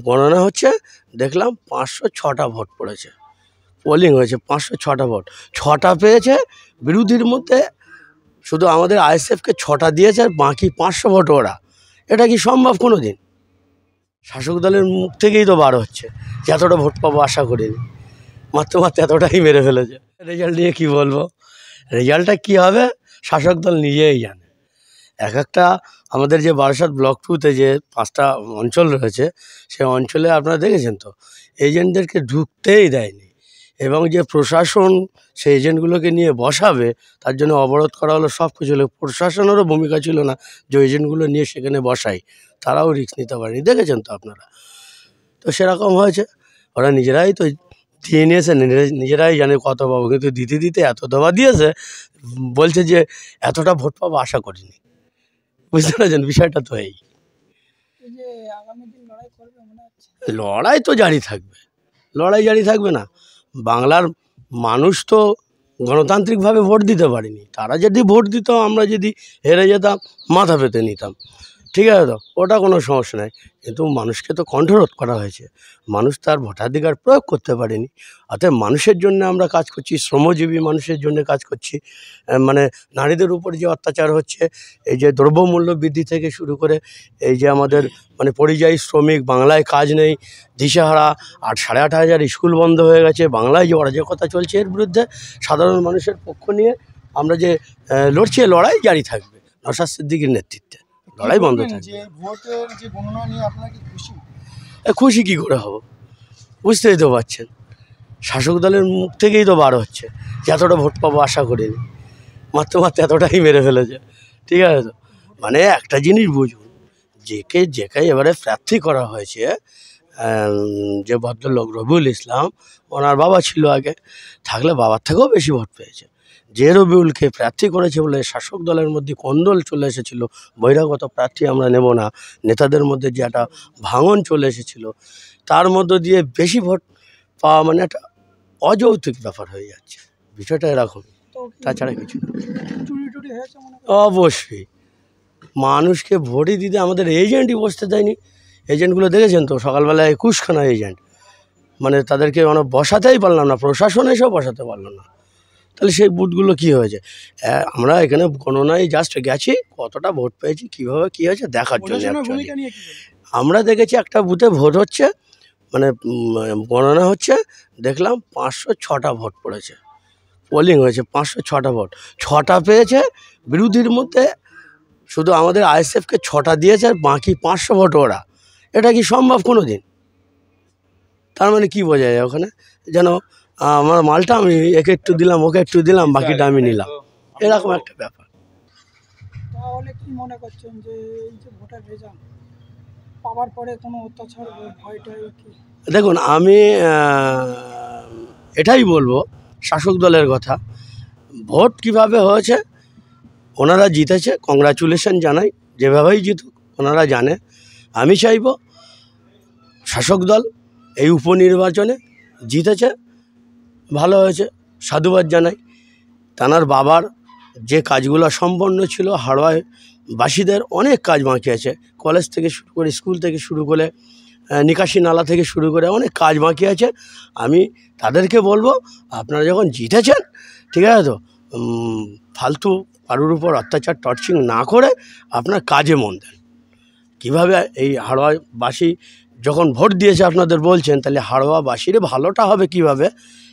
গণনা হচ্ছে, দেখলাম 506টা ভোট পড়েছে, পোলিং হয়েছে 506টা ভোট, 6টা পেয়েছে বিরোধীর মধ্যে, শুধু আমাদের আইএসএফকে 6টা দিয়েছে আর বাকি 500 ভোট ওরা। এটা কি সম্ভব কোনো দিন? শাসক দলের মুখ থেকেই তো বার হচ্ছে যে এতটা ভোট পাবো আশা করিনি, মাত্র এতটাই মেরে ফেলেছে। রেজাল্ট নিয়ে কি বলবো, রেজাল্টটা কী হবে শাসক দল নিজেই জানে। একটা আমাদের যে বারাসাত ব্লক 2-তে যে 5টা অঞ্চল রয়েছে, সেই অঞ্চলে আপনারা দেখেছেন তো এজেন্টদেরকে ঢুকতেই দেয়নি, এবং যে প্রশাসন সেই এজেন্টগুলোকে নিয়ে বসাবে তার জন্য অবরোধ করা হলো, সব কিছু হলো। প্রশাসনেরও ভূমিকা ছিল না যে এজেন্টগুলো নিয়ে সেখানে বসাই, তারাও রিস্ক নিতে পারেনি, দেখেছেন তো আপনারা। তো সেরকম হয়েছে, ওরা নিজেরাই তো দিয়ে নিয়েছে, নিজেরাই জানে কত পাবো, কিন্তু দিতে দিতে এত দেওয়া দিয়েছে, বলছে যে এতটা ভোট পাবো আশা করিনি। বুঝতে পারছেন বিষয়টা? তো এই লড়াই তো জারি থাকবে, লড়াই জারি থাকবে না। বাংলার মানুষ তো গণতান্ত্রিকভাবে ভোট দিতে পারেনি, তারা যদি ভোট দিত, আমরা যদি হেরে যেতাম মাথা পেতে নিতাম, ঠিক আছে তো, ওটা কোনো সমস্যা নেই। কিন্তু মানুষকে তো কণ্ঠরোধ করা হয়েছে, মানুষ তার ভোটাধিকার প্রয়োগ করতে পারেনি। অতএব মানুষের জন্য আমরা কাজ করছি, শ্রমজীবী মানুষের জন্য কাজ করছি। মানে নারীদের উপর যে অত্যাচার হচ্ছে, এই যে দ্রব্যমূল্য বৃদ্ধি থেকে শুরু করে, এই যে আমাদের মানে পরিযায়ী শ্রমিক, বাংলায় কাজ নেই, দিশেহারা, 8,500 স্কুল বন্ধ হয়ে গেছে, বাংলায় যে অরাজকতা চলছে, এর বিরুদ্ধে সাধারণ মানুষের পক্ষ নিয়ে আমরা যে লড়ছি, লড়াই জারি থাকবে নওশাদ সিদ্দিকীর নেতৃত্বে, লড়াই বন্ধ থাকবে। খুশি কী করে হব, বুঝতেই তো পারছেন, শাসক দলের মুখ থেকেই তো বার হচ্ছে যে এতটা ভোট পাবো আশা করিনি, মাত্র এতটাই মেরে ফেলেছে, ঠিক আছে তো। মানে একটা জিনিস বুঝুন, যেকে এবারে প্রার্থী করা হয়েছে, যে ভদ্রলোক রবিউল ইসলাম, ওনার বাবা ছিল আগে, থাকলে বাবার থেকেও বেশি ভোট পেয়েছে। যে রবিউলকে প্রার্থী করেছে বলে শাসক দলের মধ্যে কোন্দল চলে এসেছিল, বহিরাগত প্রার্থী আমরা নেব না, নেতাদের মধ্যে যে একটা ভাঙন চলে এসেছিল, তার মধ্য দিয়ে বেশি ভোট পাওয়া মানে একটা অযৌক্তিক ব্যাপার হয়ে যাচ্ছে, বিষয়টা এরকমই, তাছাড়া কিছু না। অবশ্যই মানুষকে ভোটই দিতে আমাদের এজেন্টই বসতে দেয়নি। এজেন্টগুলো দেখেছেন তো, সকালবেলায় 21খানা এজেন্ট, মানে তাদেরকে মানে বসাতেই পারলাম না, প্রশাসন এসেও বসাতে পারলাম না। তাহলে সেই বুথগুলো কী হয়েছে? আমরা এখানে গণনায় জাস্ট গেছি, কতটা ভোট পেয়েছি, কীভাবে কী হয়েছে দেখার জন্য। আমরা দেখেছি একটা বুথে ভোট হচ্ছে, মানে গণনা হচ্ছে, দেখলাম 506টা ভোট পড়েছে, পোলিং হয়েছে 506টা ভোট, 6টা পেয়েছে বিরোধীর মধ্যে, শুধু আমাদের আইএসএফকে 6টা দিয়েছে আর বাকি 500 ভোট ওরা। এটা কি সম্ভব কোনো দিন? তার মানে কি বোঝা যায় ওখানে, যেন আমার মালটা আমি একে একটু দিলাম, ওকে একটু দিলাম, বাকিটা আমি নিলাম, এরকম একটা ব্যাপার। তাহলে কি মনে করছেন যে এই যে ভোটার রেজাল্ট পাওয়ার পরে কোনো অত্যাচার ভয়টাই কি? দেখুন, আমি এটাই বলবো শাসক দলের কথা, ভোট কিভাবে হয়েছে, ওনারা জিতেছে, কংগ্রাচুলেশন জানাই, যেভাবেই জিতুক ওনারা জানে। আমি চাইব শাসক দল এই উপনির্বাচনে জিতেছে, ভালো হয়েছে, সাধুবাদ জানাই। তানার বাবার যে কাজগুলো সম্পন্ন ছিল, হাড়োয়াবাসীদের অনেক কাজ বাকি আছে, কলেজ থেকে শুরু করে, স্কুল থেকে শুরু করে, নিকাশি নালা থেকে শুরু করে অনেক কাজ বাকি আছে। আমি তাদেরকে বলবো, আপনারা যখন জিতেছেন, ঠিক আছে তো, ফালতু কারোর উপর অত্যাচার টর্চিং না করে আপনার কাজে মন দেন। কীভাবে এই হাড়োয়াবাসী যখন ভোট দিয়েছে আপনাদের বলছেন, তাহলে হাড়োয়াবাসীর ভালোটা হবে কিভাবে,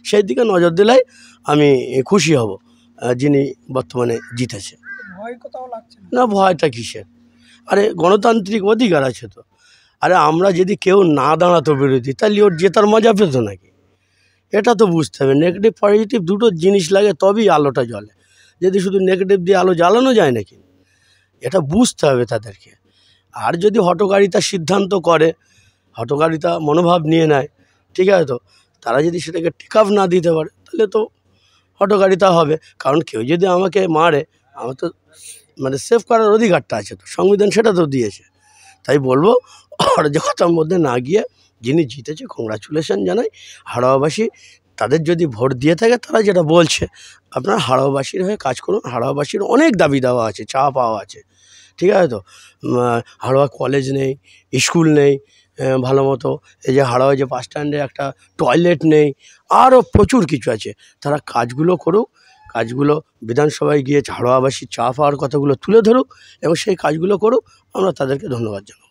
সেই দিকে নজর দিলেই আমি খুশি হব যিনি বর্তমানে জিতেছে। ভয় কোথাও লাগছে না, ভয়টা কিসের? আরে গণতান্ত্রিক অধিকার আছে তো। আরে আমরা যদি কেউ না দাঁড়াতো বিরোধী, তাহলে ওর জেতার মজা পেত নাকি? এটা তো বুঝতে হবে, নেগেটিভ পজিটিভ দুটো জিনিস লাগে, তবেই আলোটা জ্বলে। যদি শুধু নেগেটিভ দিয়ে আলো জ্বালানো যায় নাকি, এটা বুঝতে হবে তাদেরকে। আর যদি হঠকারিতা সিদ্ধান্ত করে, হঠকারিতা মনোভাব নিয়ে নেয়, ঠিক আছে তো, তারা যদি সেটাকে টেক আপ না দিতে পারে, তাহলে তো হঠকারিতা হবে। কারণ কেউ যদি আমাকে মারে, আমার তো মানে সেভ করার অধিকারটা আছে তো, সংবিধান সেটা তো দিয়েছে। তাই বলবো, অরাজকতার মধ্যে না গিয়ে যিনি জিতেছে কংগ্রাচুলেশন জানাই। হাড়োয়াবাসী তাদের যদি ভোট দিয়ে থাকে, তারা যেটা বলছে, আপনারা হাড়োয়াবাসীর হয়ে কাজ করুন। হাড়োয়াবাসীর অনেক দাবি দেওয়া আছে, চা পাওয়া আছে, ঠিক আছে তো। হাড়োয়া কলেজ নেই, স্কুল নেই, ভালো মতো। এই যে হাড়োয়া যে বাস স্ট্যান্ডে একটা টয়লেট নেই, আরও প্রচুর কিছু আছে। তারা কাজগুলো করুক, কাজগুলো বিধানসভায় গিয়ে হাড়োয়াবাসীর চা পাওয়ার কথাগুলো তুলে ধরুক এবং সেই কাজগুলো করুক। আমরা তাদেরকে ধন্যবাদ জানাই।